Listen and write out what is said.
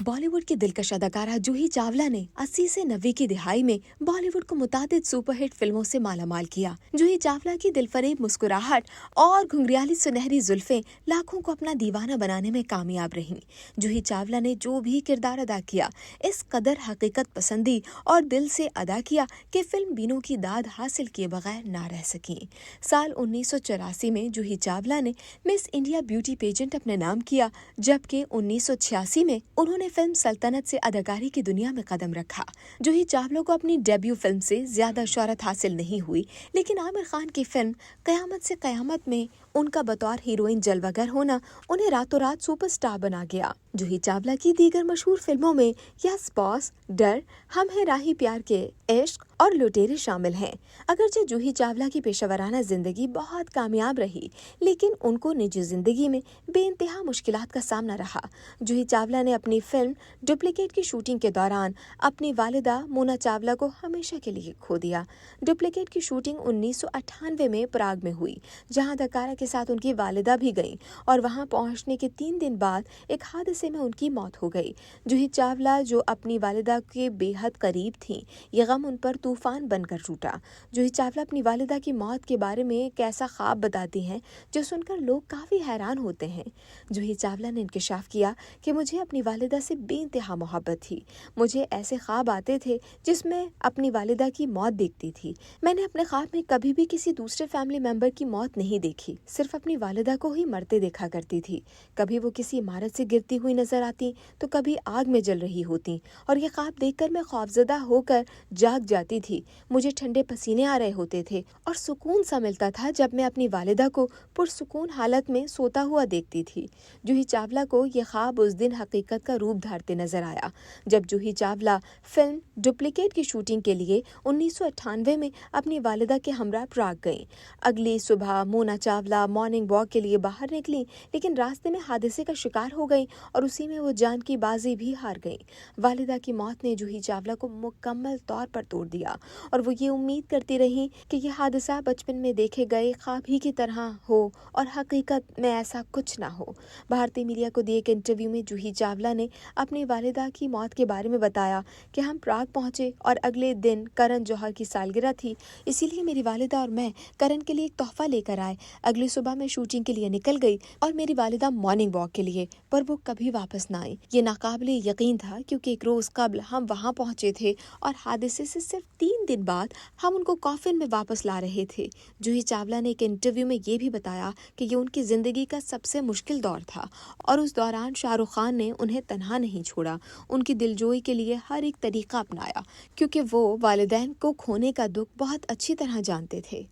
बॉलीवुड की दिलकश अदाकारा जूही चावला ने 80 से 90 की दिहाई में बॉलीवुड को मुतादिद सुपरहिट फिल्मों से मालामाल किया। जूही चावला की दिलफरेब मुस्कुराहट और घुंघरियाली सुनहरी जुल्फें लाखों को अपना दीवाना बनाने में कामयाब रहीं। जूही चावला ने जो भी किरदार अदा किया, इस कदर हकीकत पसंदी और दिल से अदा किया कि फिल्म बीनों की दाद हासिल किए बगैर ना रह सकी। साल 1984 में जूही चावला ने मिस इंडिया ब्यूटी पेजेंट अपने नाम किया, जबकि 1986 में उन्होंने फिल्म सल्तनत से अदाकारी की दुनिया में कदम रखा। जूही चावला को अपनी डेब्यू फिल्म से ज्यादा शोहरत हासिल नहीं हुई, लेकिन आमिर खान की फिल्म कयामत से कयामत में उनका बतौर हीरोइन जलवागर होना उन्हें रातों रात सुपरस्टार बना गया। जूही चावला की दीगर मशहूर फिल्मों में यस बॉस, डर, हम हैं राही प्यार के, इश्क और लुटेरे शामिल हैं। अगरचे जूही चावला की पेशेवराना जिंदगी बहुत कामयाब रही, लेकिन उनको निजी जिंदगी में बेइंतहा मुश्किलात का सामना रहा। जूही चावला ने अपनी फिल्म डुप्लीकेट की शूटिंग के दौरान अपनी वालिदा मोना चावला को हमेशा के लिए खो दिया। डुप्लीकेट की शूटिंग 1998 में प्राग में हुई, जहां अदाकारा के साथ उनकी वालिदा भी गईं और वहां पहुंचने के 3 दिन बाद एक हादसे में उनकी मौत हो गई। जूही चावला, जो अपनी वालिदा के बेहद करीब थीं, ये गम उन पर तूफान बनकर टूटा। जूही चावला अपनी वालिदा की मौत के बारे में एक ऐसा ख्वाब बताती हैं जो सुनकर लोग काफ़ी हैरान होते हैं। जूही चावला ने इंकशाफ किया कि मुझे अपनी वालिदा से बेइंतहा मोहब्बत थी। मुझे ऐसे ख्वाब आते थे जिसमें अपनी वालिदा की मौत देखती थी। मैंने अपने ख्वाब में कभी भी किसी दूसरे फैमिली मेम्बर की मौत नहीं देखी, सिर्फ अपनी वालिदा को ही मरते देखा करती थी। कभी वो किसी इमारत से गिरती हुई नजर आती तो कभी आग में जल रही होती, और ये ख्वाब देखकर मैं खौफजदा होकर जाग जाती थी। मुझे ठंडे पसीने आ रहे होते थे और सुकून सा मिलता था जब मैं अपनी वालिदा को पुरसुकून हालत में सोता हुआ देखती थी। जूही चावला को ये ख्वाब उस दिन हकीकत का रूप धारते नजर आया, जब जूही चावला फिल्म डुप्लीकेट की शूटिंग के लिए 1998 में अपनी वालिदा के हमरा प्राग गईं। अगली सुबह मोना चावला मॉर्निंग वॉक के लिए बाहर निकली, लेकिन रास्ते में हादसे का शिकार हो गईं और उसी में वो जान की बाजी भी हार गईं। वालिदा की मौत ने जूही चावला को मुकम्मल तौर पर तोड़ दिया और वो ये उम्मीद करती रहीं कि यह हादसा बचपन में देखे गए ख्वाब ही की तरह हो और हकीकत में ऐसा कुछ ना हो। भारतीय मीडिया को दिए एक इंटरव्यू में जूही चावला ने अपनी वालिदा की मौत के बारे में बताया कि हम प्राग पहुंचे और अगले दिन करण जौहर की सालगिरह थी, इसीलिए मेरी वालिदा और मैं करण के लिए एक तोहफा लेकर आए। अगली सुबह मैं शूटिंग के लिए निकल गई और मेरी वालिदा मॉर्निंग वॉक के लिए, पर वो कभी वापस ना आई। ये नाकाबिले यकीन था, क्योंकि एक रोज कबल हम वहां पहुंचे थे और हादसे से सिर्फ 3 दिन बाद हम उनको कॉफिन में वापस ला रहे थे। जूही चावला ने एक इंटरव्यू में ये भी बताया कि ये उनकी जिंदगी का सबसे मुश्किल दौर था और उस दौरान शाहरुख खान ने उन्हें तन्हा नहीं छोड़ा। उनकी दिलजोई के लिए हर एक तरीका अपनाया, क्योंकि वो वालिदैन को खोने का दुख बहुत अच्छी तरह जानते थे।